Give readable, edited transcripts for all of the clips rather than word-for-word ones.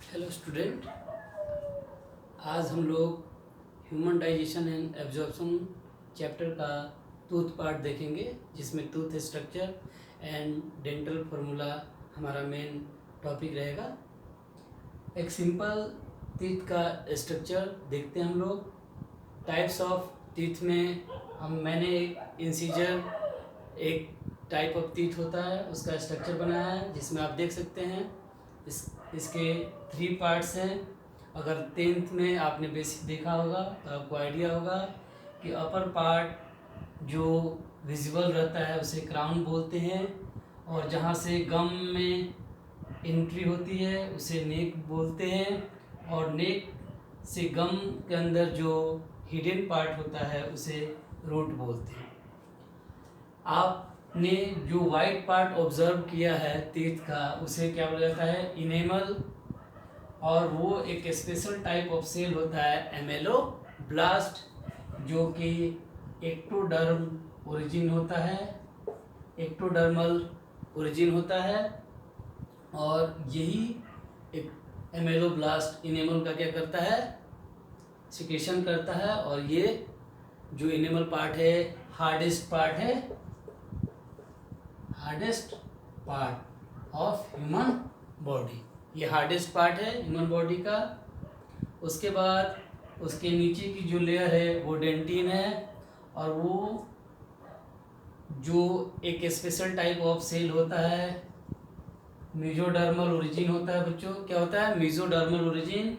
Hello student. आज हम लोग human digestion and absorption chapter का टूथ पार्ट देखेंगे, जिसमें tooth structure and dental formula हमारा मेन टॉपिक रहेगा। एक सिंपल टीथ का स्ट्रक्चर देखते हैं हम लोग। टाइप्स ऑफ टीथ में मैंने एक इंसीजर, एक टाइप ऑफ टीथ होता है, उसका स्ट्रक्चर बनाया है, जिसमें आप देख सकते हैं इसके 3 पार्ट्स हैं। अगर 10th में आपने बेसिक देखा होगा तो आपको आइडिया होगा कि अपर पार्ट जो विजिबल रहता है उसे क्राउन बोलते हैं, और जहाँ से गम में एंट्री होती है उसे नेक बोलते हैं, और नेक से गम के अंदर जो हिडन पार्ट होता है उसे रूट बोलते हैं। आपने जो वाइट पार्ट ऑब्जर्व किया है टीथ का, उसे क्या बोला जाता है? इनेमल। और वो एक स्पेशल टाइप ऑफ सेल होता है एमेलोब्लास्ट, जो कि एक्टोडर्म ओरिजिन होता है, एक्टोडर्मल ओरिजिन होता है। और यही एक एमेलोब्लास्ट इनेमल का क्या करता है? सिक्रेशन करता है। और ये जो इनेमल पार्ट है हार्डेस्ट पार्ट है, hardest part of human body. ये हार्डेस्ट पार्ट है ह्यूमन बॉडी का। उसके बाद उसके नीचे की जो लेयर है वो डेंटिन है, और वो जो एक स्पेशल टाइप ऑफ सेल होता है, मेसोडर्मल ओरिजिन होता है बच्चों। क्या होता है? Mesodermal origin.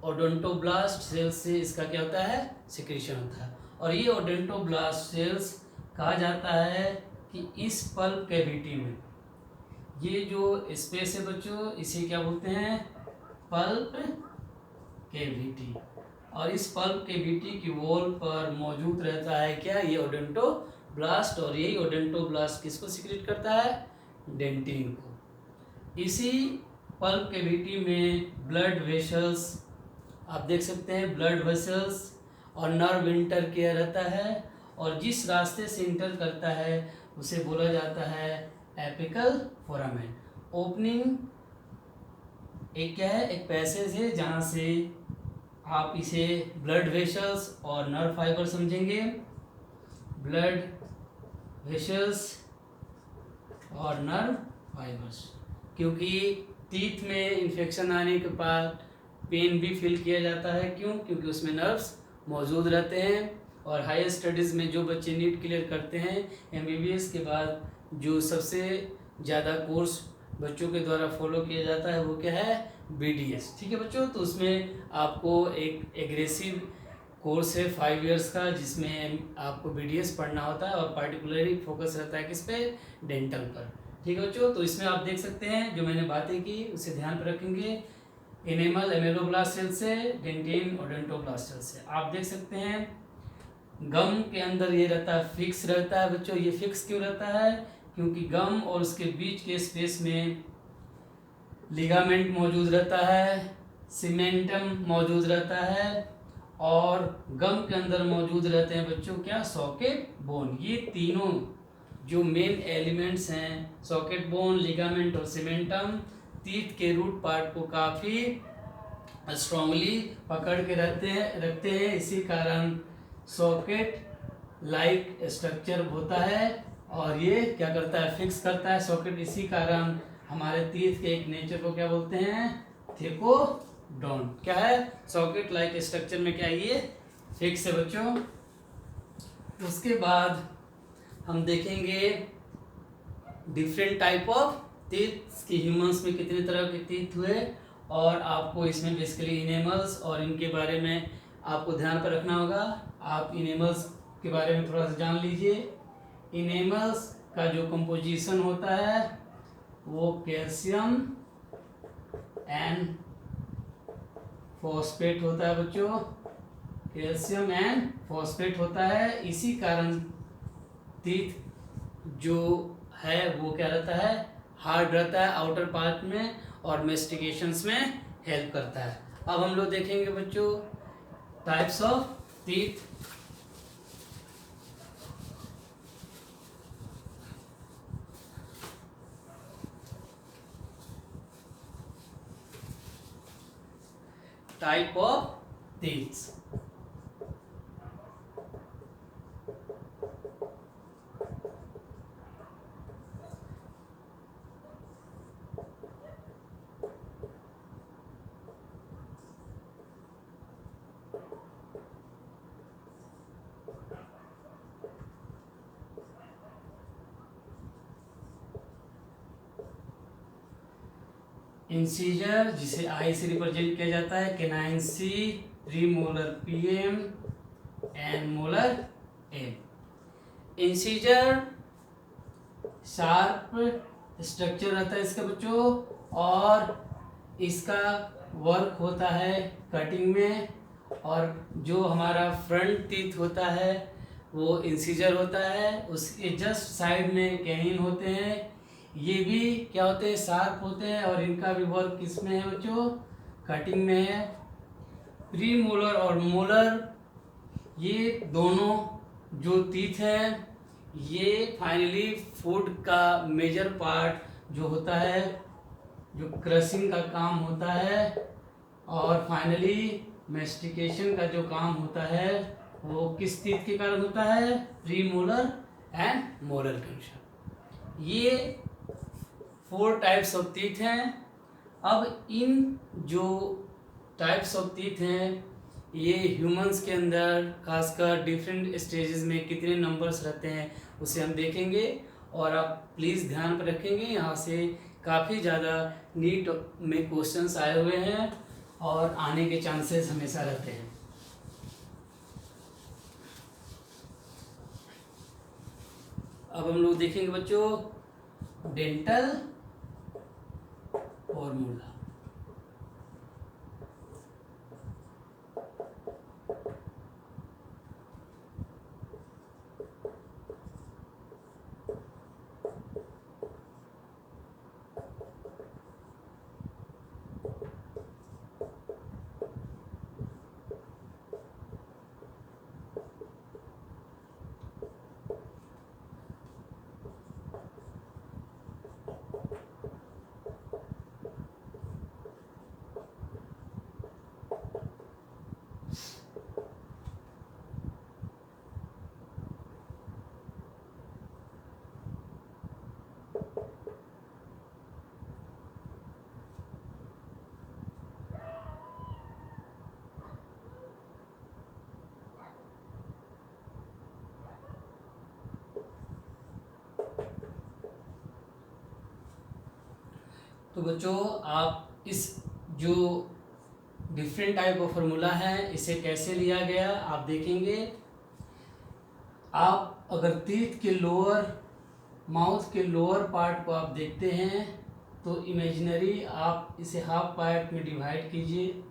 ओडोंटोब्लास्ट सेल्स से इसका क्या होता है? सिक्रेशन होता है। और ये ओडोंटोब्लास्ट सेल्स कहा जाता है कि इस पल्प कैविटी में, ये जो स्पेस है बच्चों, इसे क्या बोलते हैं? Pulp cavity. और इस पल्प कैविटी की वॉल पर मौजूद रहता है क्या? ये ओडोंटोब्लास्ट। और यही ओडोंटोब्लास्ट किसको सिक्रेट करता है? डेंटिन को। इसी पल्प कैविटी में ब्लड वेसल्स आप देख सकते हैं, ब्लड वेसल्स और नर्व इंटर किया रहता है, और जिस रास्ते से इंटर करता है उसे बोला जाता है एपिकल फोरामेन। ओपनिंग एक क्या है? एक पैसेज है जहाँ से आप इसे ब्लड वेसल्स और नर्व फाइबर समझेंगे। ब्लड वेसल्स और नर्व फाइबर्स, क्योंकि टीथ में इन्फेक्शन आने के बाद पेन भी फील किया जाता है। क्यों? क्योंकि उसमें नर्व्स मौजूद रहते हैं। और हायर स्टडीज़ में जो बच्चे नीट क्लियर करते हैं एमबीबीएस के बाद, जो सबसे ज़्यादा कोर्स बच्चों के द्वारा फॉलो किया जाता है वो क्या है? बीडीएस। ठीक है बच्चों, तो उसमें आपको एक एग्रेसिव कोर्स है 5 इयर्स का, जिसमें आपको बीडीएस पढ़ना होता है, और पार्टिकुलरली फोकस रहता है किस पे? डेंटल पर। ठीक है बच्चों, तो इसमें आप देख सकते हैं जो मैंने बातें की उसे ध्यान पर रखेंगे। इनेमल एमेलोब्लास्ट सेल से, डेंटिन ओडोंटोब्लास्ट सेल से। आप देख सकते हैं गम के अंदर ये रहता है, फिक्स रहता है बच्चों। ये फिक्स क्यों रहता है? क्योंकि गम और उसके बीच के स्पेस में लिगामेंट मौजूद रहता है, सीमेंटम मौजूद रहता है, और गम के अंदर मौजूद रहते हैं बच्चों क्या? Socket bone. ये तीनों जो मेन एलिमेंट्स हैं, सॉकेट बोन, लिगामेंट और सीमेंटम, टीथ के रूट पार्ट को काफ़ी स्ट्रांगली पकड़ के रखते हैं। इसी कारण सॉकेट लाइक स्ट्रक्चर होता है, और ये क्या करता है? फिक्स करता है सॉकेट। इसी कारण हमारे टीथ के एक नेचर को क्या बोलते हैं? थिकोडोंट। क्या है? सॉकेट लाइक स्ट्रक्चर में क्या है? ये फिक्स है बच्चों। उसके बाद हम देखेंगे डिफरेंट टाइप ऑफ टीथ कि ह्यूमंस में कितने तरह के टीथ हुए, और आपको इसमें बेसिकली इनेमल्स और इनके बारे में आपको ध्यान पर रखना होगा। आप इनेमल्स के बारे में थोड़ा सा जान लीजिए। इनेमल्स का जो कंपोजिशन होता है वो कैल्शियम एंड फॉस्फेट होता है बच्चों। कैल्शियम एंड फॉस्फेट होता है। इसी कारण टीथ जो है वो क्या रहता है? हार्ड रहता है आउटर पार्ट में, और मेस्टिकेशंस में हेल्प करता है। अब हम लोग देखेंगे बच्चों types of teeth. Type of teeth. Incisor जिसे आई से रिप्रेजेंट किया जाता है, canine C, premolar PM and molar M. Incisor sharp structure रहता है इसका बच्चों, और इसका वर्क होता है कटिंग में, और जो हमारा फ्रंट टीथ होता है वो इंसीजर होता है, उसके जस्ट साइड में कैनिन होते हैं, ये भी क्या होते हैं, शार्प होते हैं, और इनका भी वर्क किसमें है बच्चों, कटिंग में है। प्री मोलर और मोलर ये दोनों जो टीथ हैं ये फाइनली फूड का मेजर पार्ट जो होता है, जो क्रशिंग का काम होता है, और फाइनली मेस्टिकेशन का जो काम होता है वो किस टीथ के कारण होता है, प्री मोलर एंड मोलर के अनुसार। ये 4 टाइप्स ऑफ टीथ हैं। अब इन जो टाइप्स ऑफ टीथ हैं ये ह्यूमंस के अंदर खासकर डिफरेंट स्टेजेस में कितने नंबर्स रहते हैं उसे हम देखेंगे, और आप प्लीज़ ध्यान पर रखेंगे, यहाँ से काफ़ी ज़्यादा नीट में क्वेश्चंस आए हुए हैं और आने के चांसेस हमेशा रहते हैं। अब हम लोग देखेंगे बच्चों डेंटल फॉर्मूला। तो बच्चों आप इस जो डिफरेंट टाइप ऑफ फार्मूला है इसे कैसे लिया गया आप देखेंगे। आप अगर टीथ के लोअर माउथ के लोअर पार्ट को आप देखते हैं तो इमेजिनरी आप इसे हाफ पार्ट में डिवाइड कीजिए,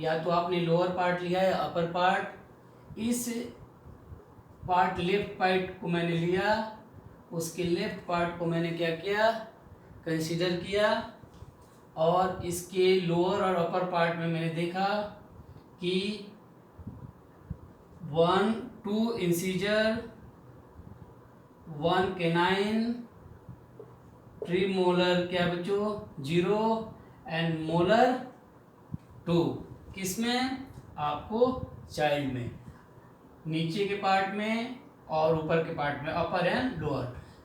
या तो आपने लोअर पार्ट लिया है अपर पार्ट, इस पार्ट लेफ्ट पार्ट को मैंने लिया, उसके लेफ्ट पार्ट को मैंने क्या किया, कंसीडर किया, और इसके लोअर और अपर पार्ट में मैंने देखा कि 1 2 इंसीजर, 1 कैनाइन, प्रीमोलर क्या बच्चों 0 एंड मोलर 2, किसमें आपको चाइल्ड में, नीचे के पार्ट में और ऊपर के पार्ट में, अपर एंड लोअर।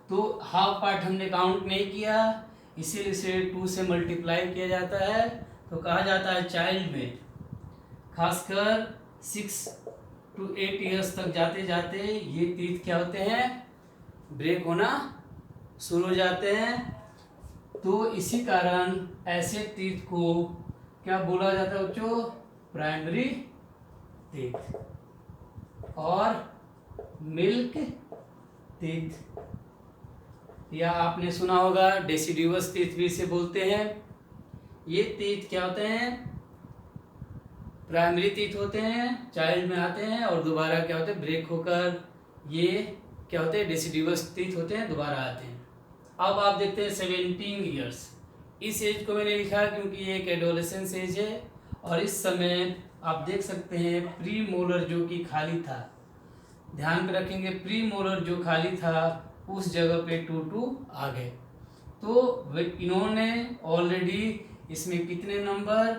तो हाफ पार्ट हमने काउंट नहीं किया, इसीलिए इसे 2 से मल्टीप्लाई किया जाता है, तो कहा जाता है चाइल्ड में खासकर 6 to 8 ईयर्स तक जाते जाते ये टीथ क्या होते हैं, ब्रेक होना शुरू हो जाते हैं। तो इसी कारण ऐसे टीथ को क्या बोला जाता है बच्चों, प्राइमरी टीथ और मिल्क टीथ, या आपने सुना होगा डेसिडिवस टीथ भी इसे बोलते हैं। ये टीथ क्या होते हैं, प्राइमरी टीथ होते हैं, चाइल्ड में आते हैं और दोबारा क्या होते हैं, ब्रेक होकर ये क्या होते हैं, डेसिडिवस टीथ होते हैं, दोबारा आते हैं। अब आप देखते हैं 17 ईयर्स, इस एज को मैंने लिखा क्योंकि ये एक एडोलेसेंस एज है, और इस समय आप देख सकते हैं प्री मोलर जो कि खाली था, ध्यान में रखेंगे प्री मोलर जो खाली था उस जगह पे 2 आ गए। तो इन्होंने ऑलरेडी इसमें कितने नंबर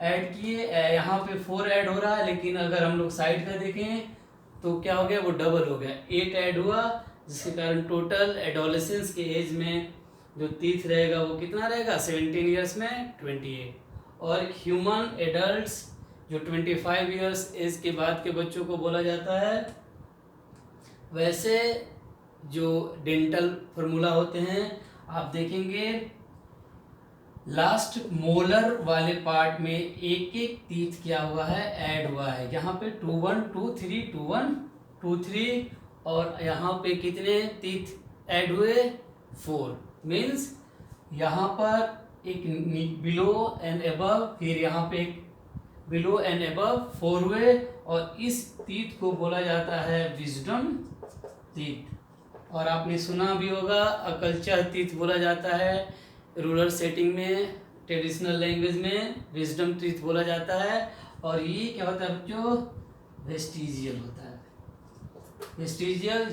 ऐड किए, यहाँ पे 4 ऐड हो रहा है, लेकिन अगर हम लोग साइड का देखें तो क्या हो गया, वो डबल हो गया, 8 ऐड हुआ, जिसके कारण टोटल एडोलेसेंस के एज में जो टीथ रहेगा वो कितना रहेगा, 17 ईयर्स में 28। और ह्यूमन एडल्ट्स जो 25 ईयर्स एज के बाद के बच्चों को बोला जाता है। वैसे जो डेंटल फार्मूला होते हैं आप देखेंगे, लास्ट मोलर वाले पार्ट में एक एक टीथ क्या हुआ है, ऐड हुआ है। यहाँ पे 2 1 2 3 2 1 2 3, और यहाँ पे कितने टीथ ऐड हुए, 4। मीन्स यहाँ पर एक बिलो एंड अबव, फिर यहाँ पे एक बिलो एंड अबव 4 हुए, और इस टीथ को बोला जाता है विजडम टीथ। और आपने सुना भी होगा अकल्चर टीथ बोला जाता है, रूरल सेटिंग में ट्रेडिशनल लैंग्वेज में विजडम टीथ बोला जाता है। और ये क्या होता है बच्चों, वेस्टिजियल होता है। वेस्टिजियल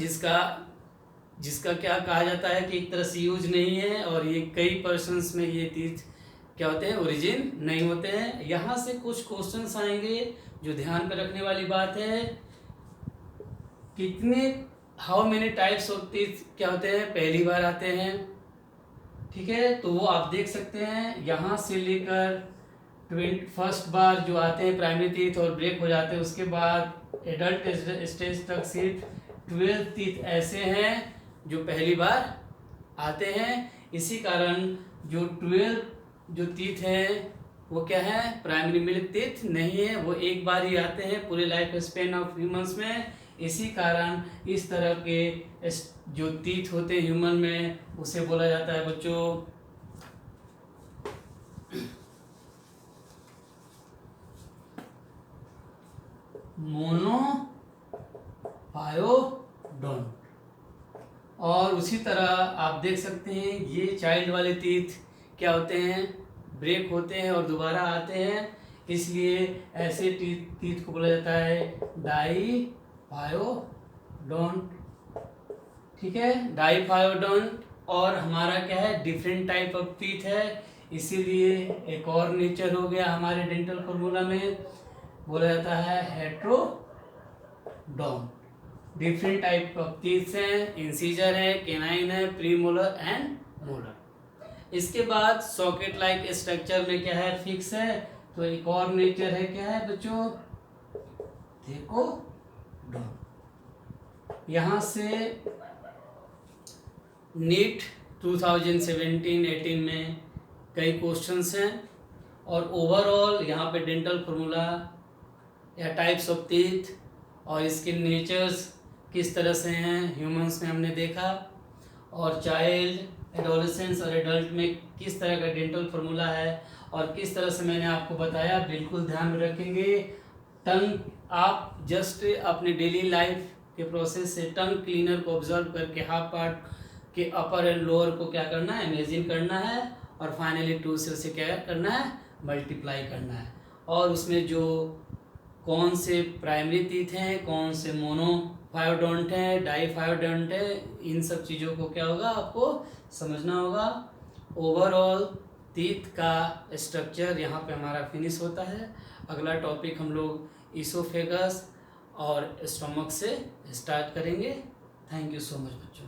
जिसका क्या कहा जाता है कि एक तरह से यूज नहीं है, और ये कई पर्सन्स में ये टीथ क्या होते हैं, ओरिजिन नहीं होते हैं। यहाँ से कुछ क्वेश्चंस आएंगे जो ध्यान पर रखने वाली बात है, कितने how many types of teeth क्या होते हैं, पहली बार आते हैं, ठीक है। तो वो आप देख सकते हैं, यहाँ से लेकर फर्स्ट बार जो आते हैं प्राइमरी टीथ और ब्रेक हो जाते हैं, उसके बाद एडल्ट स्टेज तक सिर्फ 12 टीथ ऐसे हैं जो पहली बार आते हैं। इसी कारण जो 12 जो टीथ हैं वो क्या है, प्राइमरी मिल्क टीथ नहीं है, वो एक बार ही आते हैं पूरे लाइफ स्पेन ऑफ ह्यूमंस में। इसी कारण इस तरह के जो टीथ होते हैं ह्यूमन में, उसे बोला जाता है बच्चों मोनोफायोडोंट। और उसी तरह आप देख सकते हैं ये चाइल्ड वाले टीथ क्या होते हैं, ब्रेक होते हैं और दोबारा आते हैं, इसलिए ऐसे टीथ को बोला जाता है डाईफायोडोंट, ठीक है, डाईफायोडोंट। और हमारा क्या है, डिफरेंट टाइप ऑफ टीथ है, इसीलिए एक और नेचर हो गया हमारे डेंटल फार्मूला में, बोला जाता है heterodont. Different type of teeth हैं, इंसीजर है, केनाइन है, प्रीमोलर एंड मोलर। इसके बाद सॉकेट लाइक स्ट्रक्चर में क्या है, फिक्स है। तो एक और नेचर है, क्या है बच्चों, थेकोडोंट। यहाँ से नीट 2017-18 में कई क्वेश्चंस हैं, और ओवरऑल यहाँ पे डेंटल फार्मूला या टाइप्स ऑफ टीथ और इसके नेचर्स किस तरह से हैं ह्यूमंस में हमने देखा, और चाइल्ड, एडोलेसेंस और एडल्ट में किस तरह का डेंटल फार्मूला है, और किस तरह से मैंने आपको बताया, बिल्कुल ध्यान में रखेंगे। टंग आप जस्ट अपने डेली लाइफ के प्रोसेस से टंग क्लीनर को ऑब्जर्व करके हाफ पार्ट के अपर एंड लोअर को क्या करना है, इमेजिन करना है, और फाइनली 2 से उसे क्या करना है, मल्टीप्लाई करना है। और उसमें जो कौन से प्राइमरी टीथ हैं, कौन से मोनोफायोडोंट हैं, डाईफायोडोंट है, इन सब चीज़ों को क्या होगा आपको समझना होगा। ओवरऑल टीथ का स्ट्रक्चर यहाँ पे हमारा फिनिश होता है। अगला टॉपिक हम लोग इसोफेगस और स्टमक से स्टार्ट करेंगे। थैंक यू सो मच बच्चों।